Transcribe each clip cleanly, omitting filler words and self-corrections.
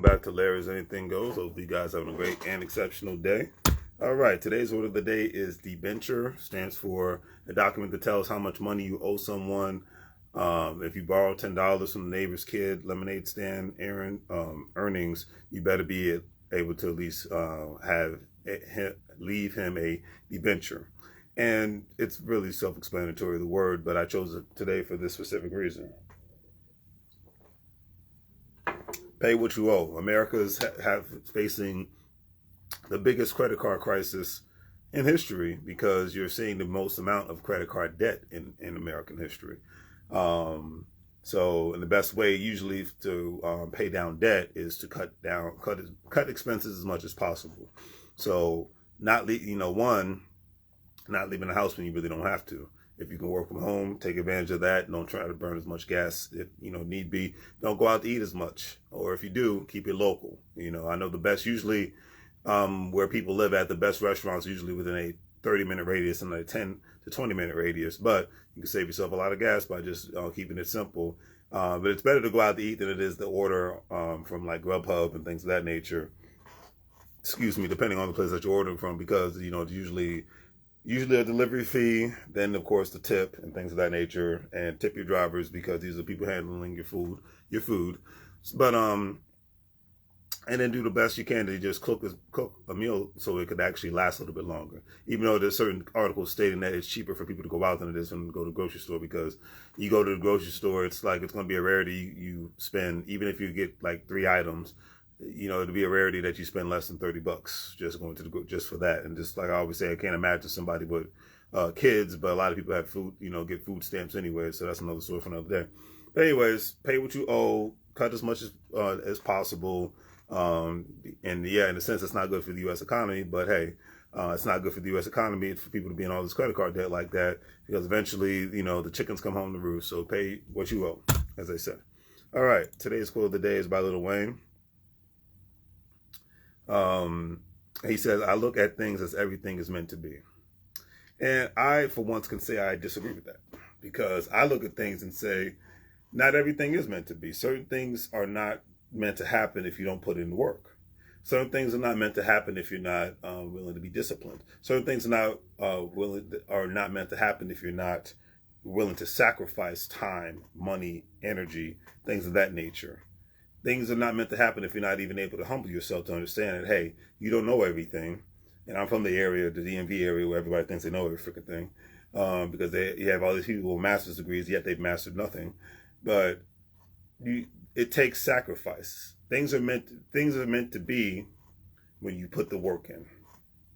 welcome back to Larry's Anything Goes. Hope you guys having a great and exceptional day. All right, today's word of the day is debenture. Stands for a document that tells how much money you owe someone. If you borrow $10 from the neighbor's kid, lemonade stand, earnings, you better be able to at least leave him a debenture. And it's really self-explanatory, the word, but I chose it today for this specific reason. Pay what you owe. America's facing the biggest credit card crisis in history because you're seeing the most amount of credit card debt in American history. And the best way usually to pay down debt is to cut expenses as much as possible. So not leaving the house when you really don't have to. If you can work from home, take advantage of that. Don't try to burn as much gas if need be. Don't go out to eat as much, or if you do, keep it local. I know the best usually where people live at, the best restaurants usually within a 30-minute radius and a 10 to 20-minute radius. But you can save yourself a lot of gas by just keeping it simple. But it's better to go out to eat than it is to order from like Grubhub and things of that nature. Excuse me, depending on the place that you're ordering from, because it's usually a delivery fee, then of course the tip and things of that nature, and tip your drivers because these are people handling your food. But and then do the best you can to just cook a meal so it could actually last a little bit longer. Even though there's certain articles stating that it's cheaper for people to go out than it is for them to go to the grocery store, because you go to the grocery store, it's like it's going to be a rarity you spend, even if you get like 3 items, it'll be a rarity that you spend less than $30 just going to just for that. And just like I always say, I can't imagine somebody with kids, but a lot of people have food, get food stamps anyway. So that's another story for another day. But anyways, pay what you owe, cut as much as possible. And yeah, in a sense, it's not good for the U.S. economy, but hey, it's not good for the U.S. economy for people to be in all this credit card debt like that, because eventually, the chickens come home to roost. So pay what you owe, as I said. All right, today's quote of the day is by Lil Wayne. He says, "I look at things as everything is meant to be." And I, for once, can say I disagree with that, because I look at things and say, not everything is meant to be. Certain things are not meant to happen if you don't put in work. Certain things are not meant to happen if you're not willing to be disciplined. Certain things are not meant to happen if you're not willing to sacrifice time, money, energy, things of that nature. Things are not meant to happen if you're not even able to humble yourself to understand that, hey, you don't know everything. And I'm from the area, the DMV area, where everybody thinks they know every freaking thing, because you have all these people with master's degrees, yet they've mastered nothing. But it takes sacrifice. Things are meant to be when you put the work in.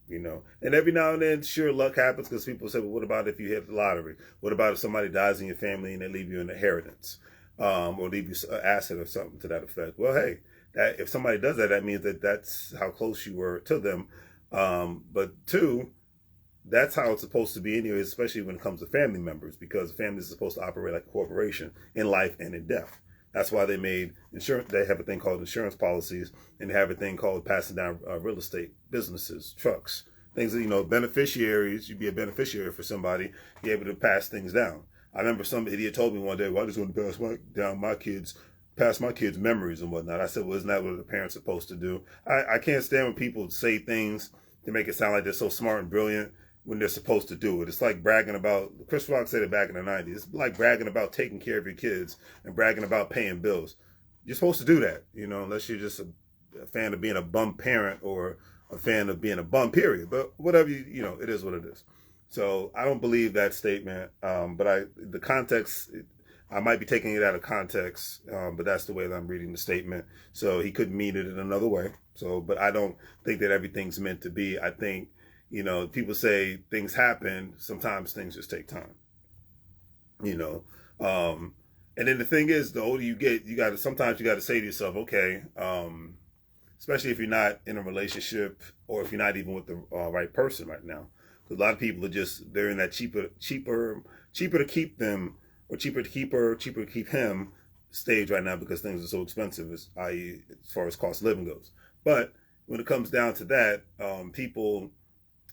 And every now and then, sure, luck happens, because people say, well, what about if you hit the lottery? What about if somebody dies in your family and they leave you an inheritance? Or leave you an asset or something to that effect. Well, hey, if somebody does that, that means that's how close you were to them. But two, that's how it's supposed to be anyway, especially when it comes to family members, because families are supposed to operate like a corporation in life and in death. That's why they made insurance. They have a thing called insurance policies, and they have a thing called passing down real estate, businesses, trucks, things that, beneficiaries. You'd be a beneficiary for somebody, be able to pass things down. I remember some idiot told me one day, well, I just want to pass my kids' memories and whatnot. I said, well, isn't that what the parents are supposed to do? I can't stand when people say things to make it sound like they're so smart and brilliant when they're supposed to do it. It's like bragging about, Chris Rock said it back in the 90s, it's like bragging about taking care of your kids and bragging about paying bills. You're supposed to do that, unless you're just a fan of being a bum parent or a fan of being a bum, period. But whatever, it is what it is. So I don't believe that statement, but the context, I might be taking it out of context, but that's the way that I'm reading the statement. So he could mean it in another way. But I don't think that everything's meant to be. I think, people say things happen. Sometimes things just take time, and then the thing is, the older you get, sometimes you got to say to yourself, okay, especially if you're not in a relationship or if you're not even with the right person right now. A lot of people they're in that cheaper to keep them, or cheaper to keep her, cheaper to keep him stage right now, because things are so expensive, i.e. as far as cost of living goes. But when it comes down to that, people,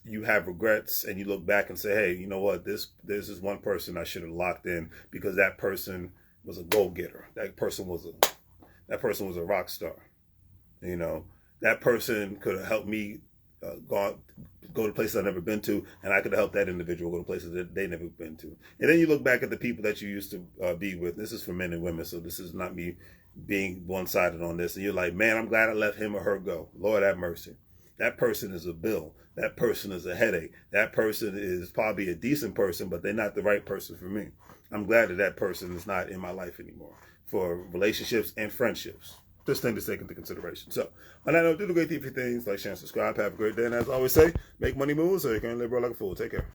you have regrets and you look back and say, hey, you know what, this is one person I should have locked in, because that person was a go-getter. That person was a rock star. You know, that person could have helped me go to places I've never been to, and I could have helped that individual go to places that they never been to. And then you look back at the people that you used to be with. This is for men and women, so this is not me being one-sided on this. And you're like, man, I'm glad I let him or her go. Lord have mercy. That person is a bill. That person is a headache. That person is probably a decent person, but they're not the right person for me. I'm glad that that person is not in my life anymore for relationships and friendships. Just thing to take into consideration. So, on that note, do the great few things, like, share, and subscribe. Have a great day. And as I always say, make money move so you can live real like a fool. Take care.